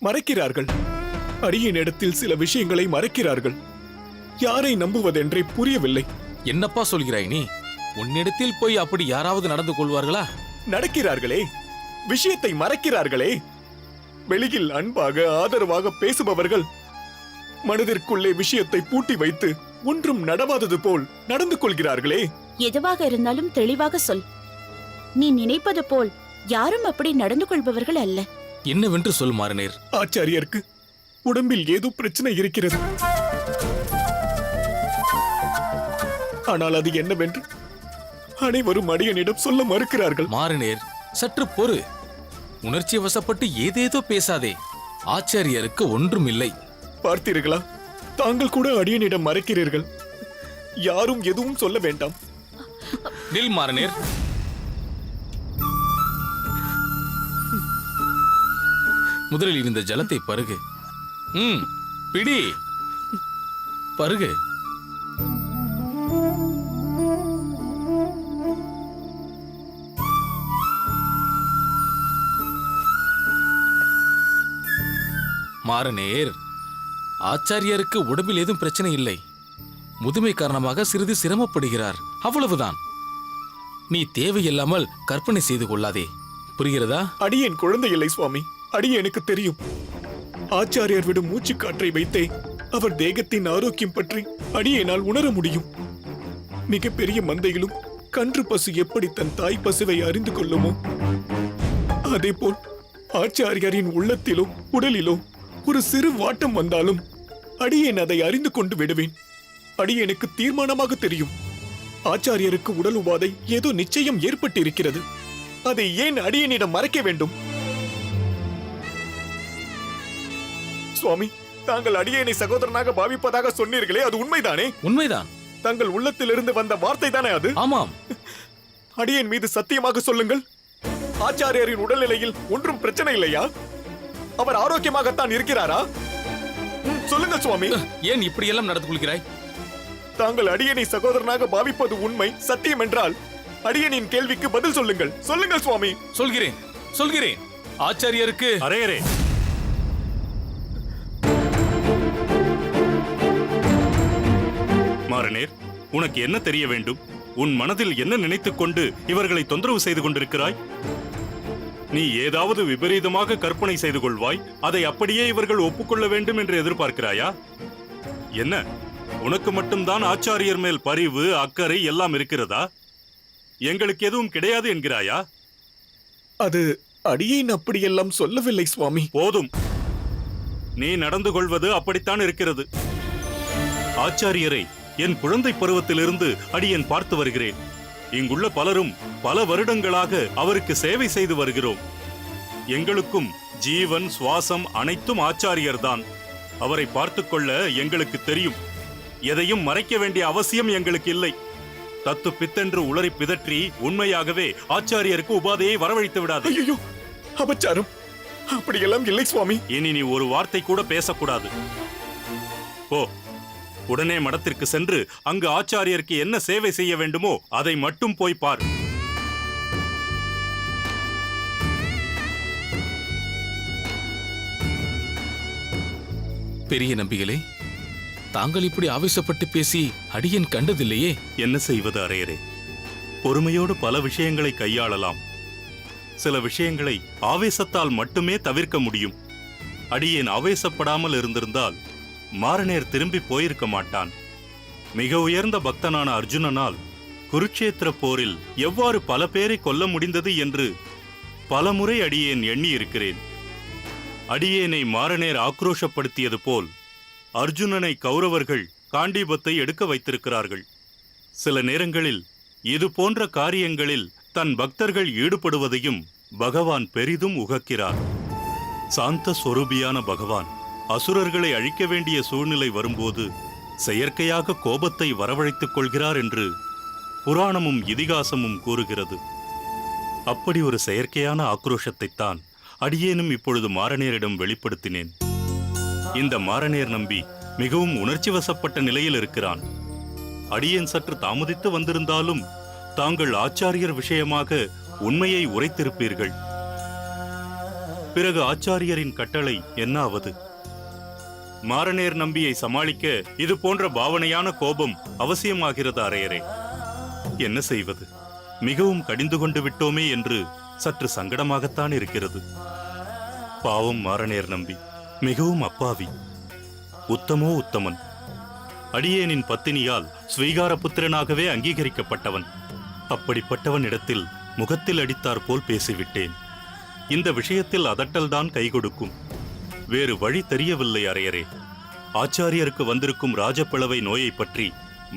மறைக்கிறார்கள். அடியனிடத்தில் சில விஷயங்களை மறைக்கிறார்கள். யாரை நம்புவதென்றே புரியவில்லை. என்னப்பா சொல்கிறாய் நீ? உன்னிடத்தில் போய் அப்படி யாராவது நடந்து கொள்வார்களா? நடக்கிறார்களே, விஷயத்தை மறைக்கிறார்களே. வெளியில் அன்பாக ஆதரவாக பேசுபவர்கள் மனதிற்குள்ளே விஷயத்தை பூட்டி வைத்து ஒன்றும் நடவாதது போல் நடந்து கொள்கிறார்களே. எதுவாக இருந்தாலும் தெளிவாக சொல். நீ நினைப்பது போல் யாரும் அப்படி நடந்து கொள்பவர்கள் அல்ல. என்னவென்று சொல் மாறனேர். ஆச்சாரியருக்கு உடம்பில் ஏதோ பிரச்சனை இருக்கிறது. ஆனால் அது என்னவென்று அனைவரும் அடியனிடம் சொல்ல மறுக்கிறார்கள். மாறனேர், சற்று பொறு. உணர்ச்சி வசப்பட்டு ஏதேதோ பேசாதே. ஆச்சாரியருக்கு ஒன்றும் இல்லை. பார்த்தீர்களா, தாங்கள் கூட அடியனிடம் மறைக்கிறீர்கள். யாரும் எதுவும் சொல்ல வேண்டாம். நில் மாறனேர். முதலில் இருந்த ஜலத்தை பருகு. பிடி, பருகு. மாறனேர், ஆச்சாரியருக்கு உடம்பில் ஏதும் பிரச்சனை இல்லை. முதுமை காரணமாக சிறிது சிரமப்படுகிறார், அவ்வளவுதான். நீ தேவையில்லாமல் கற்பனை செய்து கொள்ளாதே. புரிகிறதா? அடியேன் குழந்தை இல்லை சுவாமி. அடியேனுக்கு தெரியும். ஆச்சாரியர் விடும் மூச்சு காற்றை வைத்தே அவர் தேகத்தின் ஆரோக்கியம் பற்றி அடியேனால் உணர முடியும். மிகப்பெரிய மந்தையிலும் கன்று பசு எப்படி தன் தாய் பசுவை அறிந்து கொள்ளுமோ, அதேபோல் ஆச்சாரியரின் உள்ளத்திலோ உடலிலோ ஒரு சிறு வாட்டம் வந்தாலும் அடியேன் அதை அறிந்து கொண்டு விடுவேன். அடியேனுக்கு தீர்மானமாக தெரியும், ஆச்சாரியருக்கு உடல் உபாதை ஏதோ நிச்சயம் ஏற்பட்டிருக்கிறது. அதை ஏன் அடியேனிடம் மறைக்க வேண்டும்? சுவாமி, தாங்கள் அடியேனை சகோதரனாக பாவிப்பதாக சொன்னீர்களே, அது உண்மைதானே? உண்மைதான். தங்கள் உள்ளத்திலிருந்து வந்த வார்த்தை தானே அது? ஆமாம். அடியேன் மீது சத்தியமாக சொல்லுங்கள், ஆச்சாரியரின் உடல்நிலையில் ஒன்றும் பிரச்சனை இல்லையா? அவர் ஆரோக்கியமாகத்தான் இருக்கிறாரா? சொல்லுங்கள் சுவாமி. ஏன் இப்படியெல்லாம் நடந்து கொள்கிறாய்? தாங்கள் அடியேனை சகோதரனாக பாவிப்பது உண்மை, சத்தியம் என்றால் அடியேனின் கேள்விக்கு பதில் சொல்லுங்கள். சொல்லுங்கள் சுவாமி. சொல்கிறேன். ஆச்சாரியருக்கு அரையரே, மாறனேர், உனக்கு என்ன தெரிய வேண்டும்? உன் மனதில் என்ன நினைத்துக் கொண்டு இவர்களை தொந்தரவு செய்து கொண்டிருக்கிறாய்? நீ ஏதாவது விபரீதமாக கற்பனை செய்து கொள்வாய். அதை அப்படியே இவர்கள் ஒப்புக்கொள்ள வேண்டும் என்று எதிர்பார்க்கிறாயா? என்ன, உனக்கு மட்டும்தான் ஆச்சாரியர் மேல் பரிவு, அக்கறை எல்லாம் இருக்கிறதா? எங்களுக்கு எதுவும் கிடையாது என்கிறாயா? அது அடியேன் அப்படியெல்லாம் சொல்லவில்லை சுவாமி. போதும். நீ நடந்து கொள்வது அப்படித்தான் இருக்கிறது. ஆச்சாரியரை என் குழந்தை பருவத்திலிருந்து அடியேன் பார்த்து வருகிறேன். இங்குள்ள பலரும் பல வருடங்களாக அவருக்கு சேவை செய்து வருகிறோம். எங்களுக்கும் ஜீவன் சுவாசம் அனைத்தும் ஆச்சாரியர்தான். அவரை பார்த்துக்கொள்ள எங்களுக்கு தெரியும். எதையும் மறைக்க வேண்டிய அவசியம் எங்களுக்கு இல்லை. தத்து பித்தென்று உளறி பிதற்றி உண்மையாகவே ஆச்சாரியருக்கு உபாதையை வரவழைத்து விடாது. ஐயோ, அபச்சாரம். அப்படியெல்லாம் இல்லை சுவாமி. இனி நீ ஒரு வார்த்தை கூட பேசக்கூடாது. போ, உடனே மடத்திற்கு சென்று அங்கு ஆச்சாரியருக்கு என்ன சேவை செய்ய வேண்டுமோ அதை மட்டும் போய் பார். பெரிய நம்பிகளே, தாங்கள் இப்படி ஆவேசப்பட்டு பேசி அடியேன் கண்டதில்லையே. என்ன செய்வது அரையரே? பொறுமையோடு பல விஷயங்களை கையாளலாம். சில விஷயங்களை ஆவேசத்தால் மட்டுமே தவிர்க்க முடியும். அடியேன் ஆவேசப்படாமல் இருந்திருந்தால் மாறனேர் திரும்பி போயிருக்க மாட்டான். மிக உயர்ந்த பக்தனான அர்ஜுனனால் குருட்சேத்திர போரில் எவ்வாறு பல பேரை கொல்ல முடிந்தது என்று பலமுறை அடியேன் எண்ணி இருக்கிறேன். அடியேனை மாறனேர் ஆக்ரோஷப்படுத்தியது போல் அர்ஜுனனை கௌரவர்கள் காண்டீபத்தை எடுக்க வைத்திருக்கிறார்கள். சில நேரங்களில் இது போன்ற காரியங்களில் தன் பக்தர்கள் ஈடுபடுவதையும் பகவான் பெரிதும் உகக்கிறார். சாந்த சொரூபியான பகவான் அசுரர்களை அழிக்க வேண்டிய சூழ்நிலை வரும்போது செயற்கையாக கோபத்தை வரவழைத்துக் கொள்கிறார் என்று புராணமும் இதிகாசமும் கூறுகிறது. அப்படி ஒரு செயற்கையான ஆக்ரோஷத்தைத்தான் அடியேனும் இப்பொழுது மாறனேரிடம் வெளிப்படுத்தினேன். இந்த மாறனேர் நம்பி மிகவும் உணர்ச்சி வசப்பட்ட நிலையில் இருக்கிறான். அடியேன் சற்று தாமதித்து வந்திருந்தாலும் தாங்கள் ஆச்சாரியர் விஷயமாக உண்மையை உரைத்திருப்பீர்கள். பிறகு ஆச்சாரியரின் கட்டளை என்ன ஆவது? மாரநேர் நம்பியை சமாளிக்க இது போன்ற பாவனையான கோபம் அவசியமாகிறது அரையரே. என்ன செய்வது? மிகவும் கடிந்து கொண்டு விட்டோமே என்று சற்று சங்கடமாகத்தான் இருக்கிறது. பாவம் மாரநேர் நம்பி மிகவும் அப்பாவி. உத்தமோ உத்தமன். அடியேனின் பத்தினியால் ஸ்வீகார புத்திரனாகவே அங்கீகரிக்கப்பட்டவன். அப்படிப்பட்டவனிடத்தில் முகத்தில் அடித்தார் போல் பேசிவிட்டேன். இந்த விஷயத்தில் அதட்டல்தான் கை கொடுக்கும். வேறு வழி தெரியவில்லை அரையரே. ஆச்சாரியருக்கு வந்திருக்கும் ராஜப்பிளவை நோயை பற்றி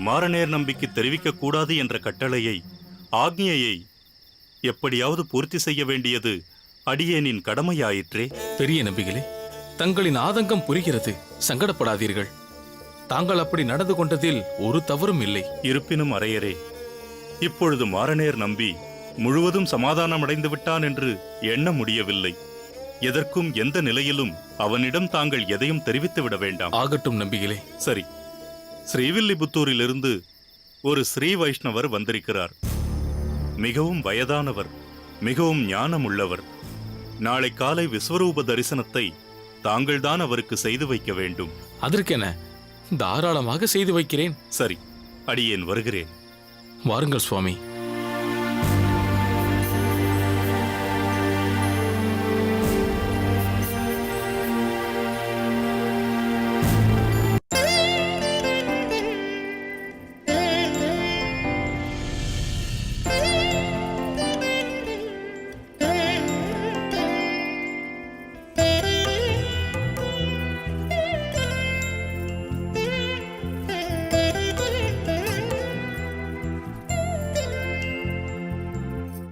மாரநேர் நம்பிக்கு தெரிவிக்க கூடாது என்ற கட்டளையை, ஆக்ஞையை எப்படியாவது பூர்த்தி செய்ய வேண்டியது அடியேனின் கடமையாயிற்றே. பெரிய நம்பிகளே, தங்களின் ஆதங்கம் புரிகிறது. சங்கடப்படாதீர்கள். தாங்கள் அப்படி நடந்து கொண்டதில் ஒரு தவறும் இல்லை. இருப்பினும் அரையரே, இப்பொழுது மாரநேர் நம்பி முழுவதும் சமாதானமடைந்து விட்டான் என்று எண்ண முடியவில்லை. எதற்கும் எந்த நிலையிலும் அவனிடம் தாங்கள் எதையும் தெரிவித்து விட வேண்டாம். ஆகட்டும் நம்பிகளே. சரி, ஸ்ரீவில்லிபுத்தூரிலிருந்து ஒரு ஸ்ரீ வைஷ்ணவர் வந்திருக்கிறார். மிகவும் வயதானவர், மிகவும் ஞானம் உள்ளவர். நாளை காலை விஸ்வரூப தரிசனத்தை தாங்கள்தான் அவருக்கு செய்து வைக்க வேண்டும். அதற்கென தாராளமாக செய்து வைக்கிறேன். சரி, அடியேன் வருகிறேன். வாருங்கள் சுவாமி.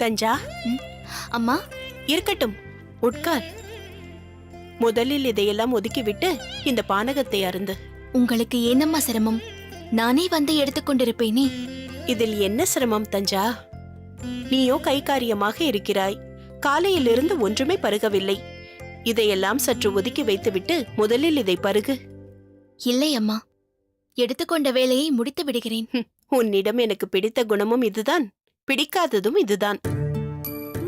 தஞ்சா, அம்மா, இருக்கட்டும், உட்கார். முதலில் இதையெல்லாம் ஒதுக்கிவிட்டு இந்த பானகத்தை அருந்து. உங்களுக்கு ஏனம்மா சிரமம்? நானே வந்து எடுத்துக்கொண்டிருப்பேனே. இதில் என்ன சிரமம் தஞ்சா? நீயோ கைகாரியமாக இருக்கிறாய். காலையிலிருந்து ஒன்றுமே பருகவில்லை. இதையெல்லாம் சற்று ஒதுக்கி வைத்துவிட்டு முதலில் இதை பருகு. இல்லை அம்மா, எடுத்துக்கொண்ட வேலையை முடித்து விடுகிறேன். உன்னிடம் எனக்கு பிடித்த குணமும் இதுதான், பிடிக்காததும் இதுதான்.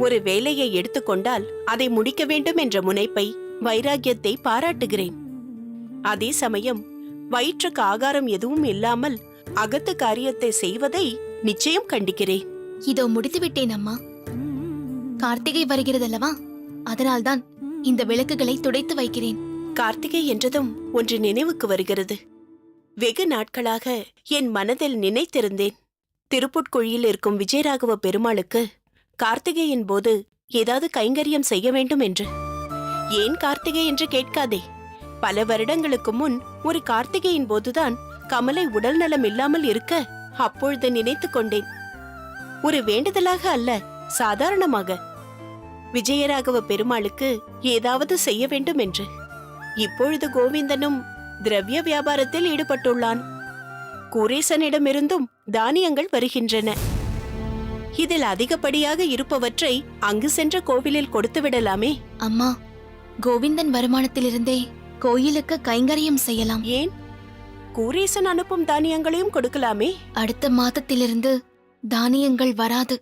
ஒரு வேலையை எடுத்துக்கொண்டால் அதை முடிக்க வேண்டும் என்ற முனைப்பை, வைராகியத்தை பாராட்டுகிறேன். அதே சமயம் வயிற்றுக்கு ஆகாரம் எதுவும் இல்லாமல் அகத்து காரியத்தை செய்வதை நிச்சயம் கண்டிக்கிறேன். இதோ முடித்து விட்டேன் அம்மா. கார்த்திகை வருகிறதல்லவா, அதனால்தான் இந்த விளக்குகளை துடைத்து வைக்கிறேன். கார்த்திகை என்றதும் ஒன்று நினைவுக்கு வருகிறது. வெகு நாட்களாக என் மனதில் நினைத்திருந்தேன். திருப்புட்குழியில் இருக்கும் விஜயராகவ பெருமாளுக்கு கார்த்திகையின் போது ஏதாவது கைங்கரியம் செய்ய வேண்டும் என்று. ஏன் கார்த்திகை என்று கேட்காதே. பல வருடங்களுக்கு முன் ஒரு கார்த்திகையின் போதுதான் கமலை உடல் நலம் இல்லாமல் இருக்க அப்பொழுது நினைத்து கொண்டேன். ஒரு வேண்டுதலாக அல்ல, சாதாரணமாக விஜயராகவ பெருமாளுக்கு ஏதாவது செய்ய வேண்டும் என்று. இப்பொழுது கோவிந்தனும் திரவிய வியாபாரத்தில் ஈடுபட்டுள்ளான். கூரேசனிடமிருந்தும் தானியங்கள் வருகின்றன. இதில் அதிகப்படியாக இருப்பவற்றை அங்கு சென்ற கோவிலில் கொடுத்து விடலாமே. அம்மா, கோவிந்தன் வருமானத்திலிருந்தே கோயிலுக்கு கைங்கரியம் செய்யலாம். ஏன்? கூரேசன் அனுப்பும் தானியங்களையும் கொடுக்கலாமே. அடுத்த மாதத்திலிருந்து தானியங்கள் வராது.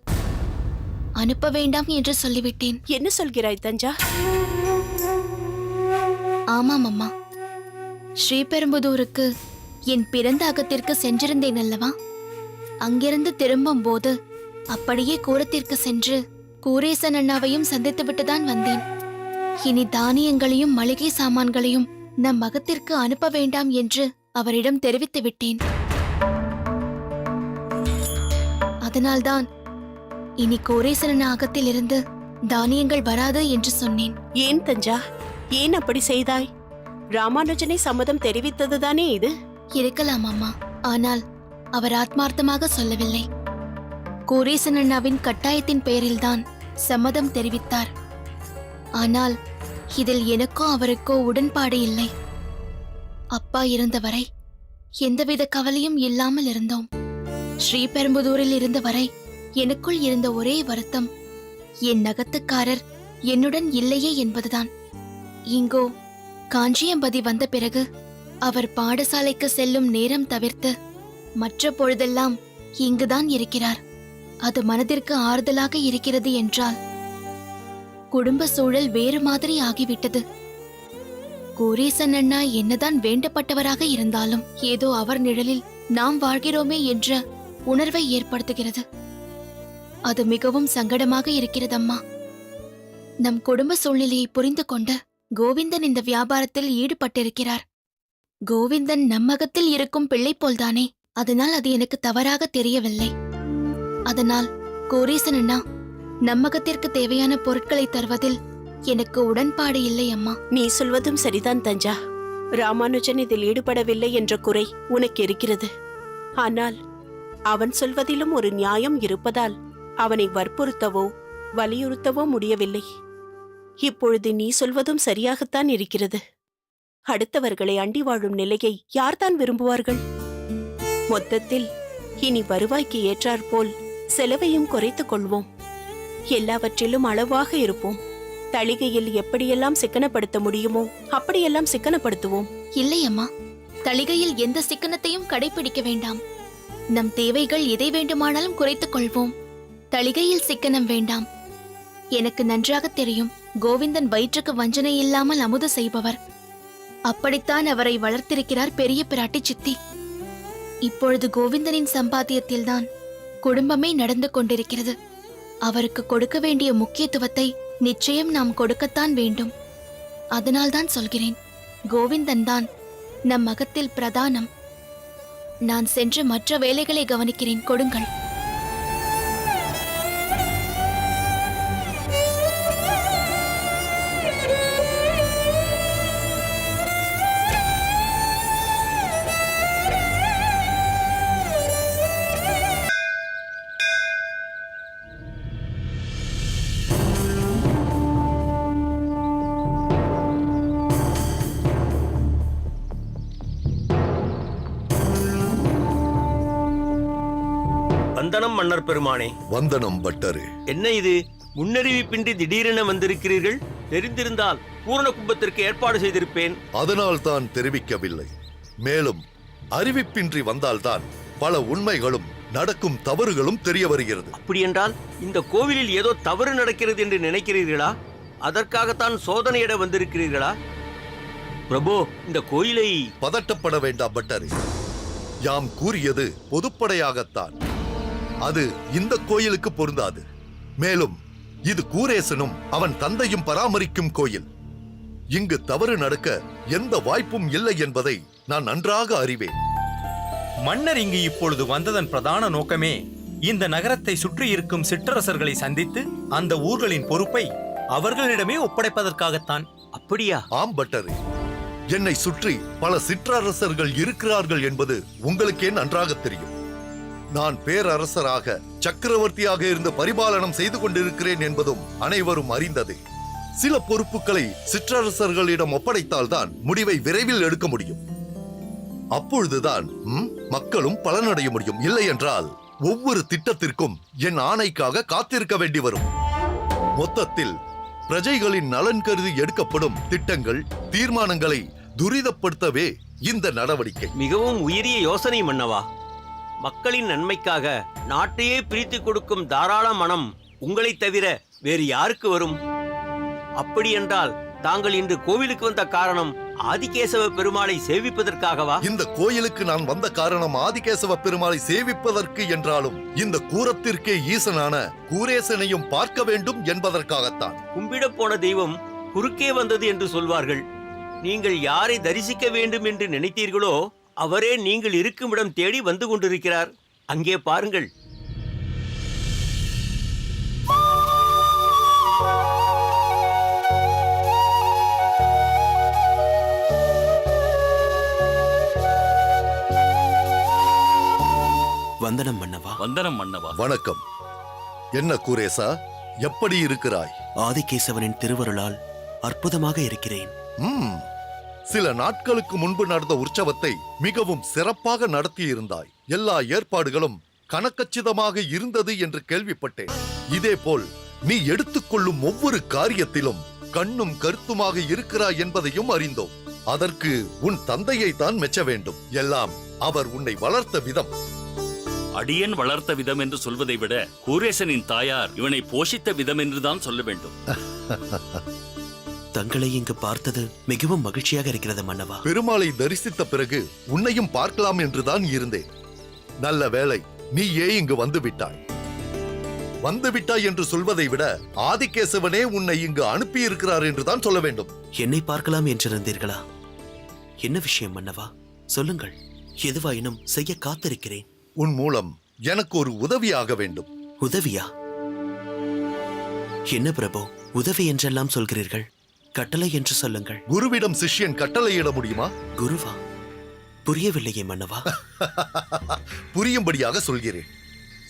அனுப்ப வேண்டாம் என்று சொல்லிவிட்டேன். என்ன சொல்கிறாய் தஞ்சா? ஆமாம் அம்மா, ஸ்ரீபெரும்புதூருக்கு என் பிறந்த அகத்திற்கு சென்றிருந்தேன் அல்லவா. அங்கிருந்து திரும்பும் போது அப்படியே கூரத்திற்கு சென்று கூரேசன் அண்ணாவையும் சந்தித்துவிட்டுதான் வந்தேன். இனி தானியங்களையும் மளிகை சாமான்களையும் நம் மகத்திற்கு அனுப்ப வேண்டாம் என்று அவரிடம் தெரிவித்து விட்டேன். அதனால்தான் இனி கூரேசன் அண்ணா அகத்திலிருந்து தானியங்கள் வராது என்று சொன்னேன். ஏன் தஞ்சா, ஏன் அப்படி செய்தாய்? ராமானுஜனை சம்மதம் தெரிவித்ததுதானே இது? இருக்கலாம் அம்மா, ஆனால் அவர் ஆத்மார்த்தமாக சொல்லவில்லை. கூரேசன் அண்ணாவின் கட்டாயத்தின் பெயரில்தான் சம்மதம் தெரிவித்தார். ஆனால் இதில் எனக்கோ அவருக்கோ உடன்பாடு இல்லை. அப்பா இருந்தவரை எந்தவித கவலையும் இல்லாமல் இருந்தோம். ஸ்ரீபெரும்புதூரில் இருந்தவரை எனக்குள் இருந்த ஒரே வருத்தம் என் நகத்துக்காரர் என்னுடன் இல்லையே என்பதுதான். இங்கோ காஞ்சியம்பதி வந்த பிறகு அவர் பாடசாலைக்கு செல்லும் நேரம் தவிர்த்து மற்ற பொழுதெல்லாம் இங்குதான் இருக்கிறார். அது மனதிற்கு ஆறுதலாக இருக்கிறது என்றால் குடும்ப சூழல் வேறு மாதிரி ஆகிவிட்டது. கூரேசன் அண்ணா என்னதான் வேண்டப்பட்டவராக இருந்தாலும் ஏதோ அவர் நிழலில் நாம் வாழ்கிறோமே என்ற உணர்வை ஏற்படுத்துகிறது. அது மிகவும் சங்கடமாக இருக்கிறதம்மா. நம் குடும்ப சூழ்நிலையை புரிந்து கொண்டு கோவிந்தன் இந்த வியாபாரத்தில் ஈடுபட்டிருக்கிறார். கோவிந்தன் நம்மகத்தில் இருக்கும் பிள்ளை போல்தானே, அதனால் அது எனக்கு தவறாக தெரியவில்லை. அதனால் கோரேசன் அண்ணா நம்மகத்திற்கு தேவையான பொருட்களை தருவதில் எனக்கு உடன்பாடு இல்லை அம்மா. நீ சொல்வதும் சரிதான் தஞ்சா. ராமானுஜன் இதில் ஈடுபடவில்லை என்ற குறை உனக்கு இருக்கிறது. ஆனால் அவன் சொல்வதிலும் ஒரு நியாயம் இருப்பதால் அவனை வற்புறுத்தவோ வலியுறுத்தவோ முடியவில்லை. இப்பொழுது நீ சொல்வதும் சரியாகத்தான் இருக்கிறது. அடுத்தவர்களை அண்டி வாழும் நிலையை யார்தான் விரும்புவார்கள்? மொத்தத்தில் இனி வருவாய்க்கு ஏற்றாற்போல் செலவையும் குறைத்துக் கொள்வோம். எல்லாவற்றிலும் அளவாக இருப்போம். தளிகையில் எப்படியெல்லாம் சிக்கனப்படுத்த முடியுமோ அப்படியெல்லாம் சிக்கனப்படுத்துவோம். இல்லை அம்மா, தளிகையில் எந்த சிக்கனத்தையும் கடைபிடிக்க வேண்டாம். நம் தேவைகள் எதை வேண்டுமானாலும் குறைத்துக் கொள்வோம். தளிகையில் சிக்கனம் வேண்டாம். எனக்கு நன்றாக தெரியும், கோவிந்தன் வயிற்றுக்கு வஞ்சனை இல்லாமல் அமுது செய்பவர். அப்படித்தான் அவரை வளர்த்திருக்கிறார் பெரிய பிராட்டி சித்தி. இப்பொழுது கோவிந்தனின் சம்பாத்தியத்தில்தான் குடும்பமே நடந்து கொண்டிருக்கிறது. அவருக்கு கொடுக்க வேண்டிய முக்கியத்துவத்தை நிச்சயம் நாம் கொடுக்கத்தான் வேண்டும். அதனால்தான் சொல்கிறேன், கோவிந்தன் தான் நம் மகத்தில் பிரதானம். நான் சென்று மற்ற வேலைகளை கவனிக்கிறேன், கொடுங்கள். வந்தனம் மன்னர் பெருமானே. வந்தனம் பட்டரே. என்ன இது, முன்னறிவிப்பின்றி திடீரென வந்திருக்கிறீர்கள்? தெரிந்திருந்தால் பூரண கும்பத்திற்கு ஏற்பாடு செய்திருப்பேன். அதனால் தான் தெரிவிக்கவில்லை. மேலும் அறிவிப்பின்றி வந்தால்தான் பல உண்மைகளும் நடக்கும் தவறுகளும் தெரிய வருகிறது. அப்படியென்றால் இந்த கோவிலில் ஏதோ தவறு நடக்கிறது என்று நினைக்கிறீர்களா? அதற்காகத்தான் சோதனையிட வந்திருக்கிறீர்களா? பிரபு, இந்த கோயிலை... பதட்டப்பட வேண்டாம் பட்டரே. யாம் கூறியது பொதுப்படையாகத்தான். அது இந்த கோயிலுக்கு பொருந்தாது. மேலும் இது கூரேசனும் அவன் தந்தையும் பராமரிக்கும் கோயில். இங்கு தவறு நடக்க எந்த வாய்ப்பும் இல்லை என்பதை நான் நன்றாக அறிவேன். மன்னர் இங்கு இப்பொழுது வந்ததன் பிரதான நோக்கமே இந்த நகரத்தை சுற்றி இருக்கும் சிற்றரசர்களை சந்தித்து அந்த ஊர்களின் பொறுப்பை அவர்களிடமே ஒப்படைப்பதற்காகத்தான். அப்படியா? ஆம் பட்டரே. என்னை சுற்றி பல சிற்றரசர்கள் இருக்கிறார்கள் என்பது உங்களுக்கே நன்றாக தெரியும். நான் பேரரசராக சக்கரவர்த்தியாக இருந்து பரிபாலனம் செய்து கொண்டிருக்கிறேன் என்பதும் அனைவரும் அறிந்ததே. சில பொறுப்புகளை சிற்றரசர்களிடம் ஒப்படைத்தால்தான் முடிவை விரைவில் எடுக்க முடியும். அப்பொழுதுதான் மக்களும் பலனடைய முடியும். இல்லை என்றால் ஒவ்வொரு திட்டத்திற்கும் என் ஆணைக்காக காத்திருக்க வேண்டி வரும். மொத்தத்தில் பிரஜைகளின் நலன் கருதி எடுக்கப்படும் திட்டங்கள், தீர்மானங்களை துரிதப்படுத்தவே இந்த நடவடிக்கை. மிகவும் உயரிய யோசனை மன்னவா. மக்களின் நன்மைக்காக நாட்டையே பிரித்து கொடுக்கும் தாராள மனம் உங்களை தவிர வேறு யாருக்கு வரும்? அப்படியென்றால் தாங்கள் இன்று கோவிலுக்கு வந்த காரணம் ஆதிகேசவ பெருமாளை சேவிப்பதற்காகவா? இந்த கோயிலுக்கு நான் வந்த காரணம் ஆதிகேசவ பெருமாளை சேவிப்பதற்கு என்றாலும் இந்த கூரத்திற்கே ஈசனான கூரேசனையும் பார்க்க வேண்டும் என்பதற்காகத்தான். கும்பிட போன தெய்வம் குறுக்கே வந்தது என்று சொல்வார்கள். நீங்கள் யாரை தரிசிக்க வேண்டும் என்று நினைத்தீர்களோ அவரே நீங்கள் இருக்கும் இடம் தேடி வந்து கொண்டிருக்கிறார். அங்கே பாருங்கள். வந்தனம் மன்னவா. வந்தனம் மன்னவா. வணக்கம். என்ன கூரேசா, எப்படி இருக்கிறாய்? ஆதிகேசவனின் திருவருளால் அற்புதமாக இருக்கிறேன். சில நாட்களுக்கு முன்பு நடந்த உற்சவத்தை மிகவும் சிறப்பாக நடத்தியிருந்தாய். எல்லா ஏற்பாடுகளும் கணக்கச்சிதமாக இருந்தது என்று கேள்விப்பட்டேன். இதேபோல் நீ எடுத்துக்கொள்ளும் ஒவ்வொரு காரியத்திலும் கண்ணும் கருத்துமாக இருக்கிறாய் என்பதையும் அறிந்தோம். அதற்கு உன் தந்தையை தான் மெச்ச வேண்டும். எல்லாம் அவர் உன்னை வளர்த்த விதம். அடியன் வளர்த்த விதம் என்று சொல்வதை விட கூரேசனின் தாயார் இவனை போஷித்த விதம் என்றுதான் சொல்ல வேண்டும். தங்களை இங்கு பார்த்தது மிகவும் மகிழ்ச்சியாக இருக்கிறது மன்னவா. பெருமாளை தரிசித்த பிறகு உன்னையும் பார்க்கலாம் என்றுதான் இருந்தேன். நல்ல வேளை நீயே இங்கு வந்து விட்டாய். வந்து விட்டாய் என்று சொல்வதை விட ஆதிகேசவனே உன்னை இங்கு அனுப்பி இருக்கிறார் என்றுதான் சொல்ல வேண்டும். என்னை பார்க்கலாம் என்றிருந்தீர்களா? என்ன விஷயம் மன்னவா? சொல்லுங்கள். எதுவாயினும் செய்ய காத்திருக்கிறேன். உன் மூலம் எனக்கு ஒரு உதவியாக வேண்டும். உதவியா? என்ன பிரபு, உதவி என்றெல்லாம் சொல்கிறீர்கள்? கட்டளை என்று சொல்லுங்கள். குருவிடம் சிஷ்யன் கட்டளையிட முடியுமா? குருவா? புரியவில்லையே மன்னவா. புரியும்படியாக சொல்கிறேன்.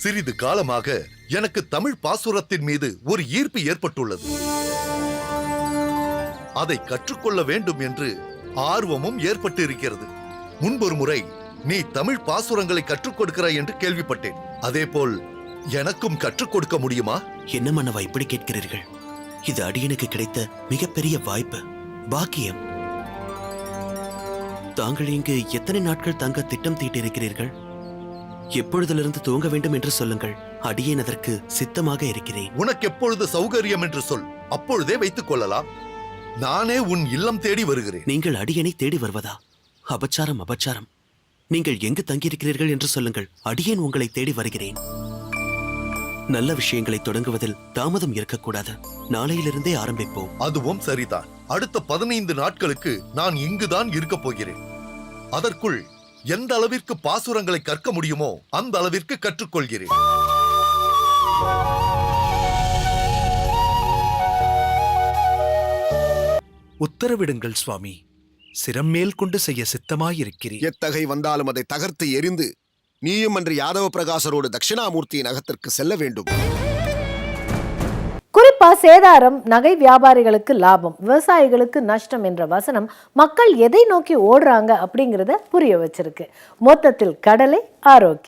சிறிது காலமாக எனக்கு தமிழ் பாசுரத்தின் மீது ஒரு ஈர்ப்பு ஏற்பட்டுள்ளது. அதை கற்றுக்கொள்ள வேண்டும் என்று ஆர்வமும் ஏற்பட்டு இருக்கிறது. முன்பொரு முறை நீ தமிழ் பாசுரங்களை கற்றுக் கொடுக்கிறாய் என்று கேள்விப்பட்டேன். அதேபோல் எனக்கும் கற்றுக் கொடுக்க முடியுமா? என்ன மன்னவா இப்படி கேட்கிறீர்கள்? இது அடியனுக்கு கிடைத்த மிகப்பெரிய வாய்ப்பு, பாக்கியம். தாங்கள் இங்கு எத்தனை நாட்கள் தங்க திட்டம் தீட்டிருக்கிறீர்கள்? எப்பொழுதிலிருந்து துவங்க வேண்டும் என்று சொல்லுங்கள். அடியேன் அதற்கு சித்தமாக இருக்கிறேன். உனக்கு எப்பொழுது சௌகரியம் என்று சொல், அப்பொழுதே வைத்துக் கொள்ளலாம். நானே உன் இல்லம் தேடி வருகிறேன். நீங்கள் அடியனை தேடி வருவதா? அபச்சாரம், அபச்சாரம். நீங்கள் எங்கு தங்கியிருக்கிறீர்கள் என்று சொல்லுங்கள். அடியேன் உங்களை தேடி வருகிறேன். நல்ல விஷயங்களை தொடங்குவதில் தாமதம் இருக்கக்கூடாது. நாளையிலிருந்தே ஆரம்பிப்போம். அதுவும் சரிதான். அடுத்த 15 நாட்களுக்கு நான் இங்குதான் இருக்கப் போகிறேன். அதற்குள் எந்த அளவிற்கு பாசுரங்களை கற்க முடியுமோ அந்த அளவிற்கு கற்றுக்கொள்கிறேன். உத்தரவிடுங்கள் சுவாமி. சிரம் மேல் கொண்டு செய்ய சித்தமாயிருக்கிறேன். எத்தகை வந்தாலும் அதை தகர்த்து எரிந்து நீயும் அன்று யாதவ பிரகாசரோடு தட்சிணாமூர்த்தியின் அகத்திற்கு செல்ல வேண்டும். குறிப்பா சேதாரம், நகை வியாபாரிகளுக்கு லாபம், விவசாயிகளுக்கு நஷ்டம் என்ற வசனம் மக்கள் எதை நோக்கி ஓடுறாங்க அப்படிங்கிறத புரிய வச்சிருக்கு. மொத்தத்தில் கடலை ஆரோக்கியம்.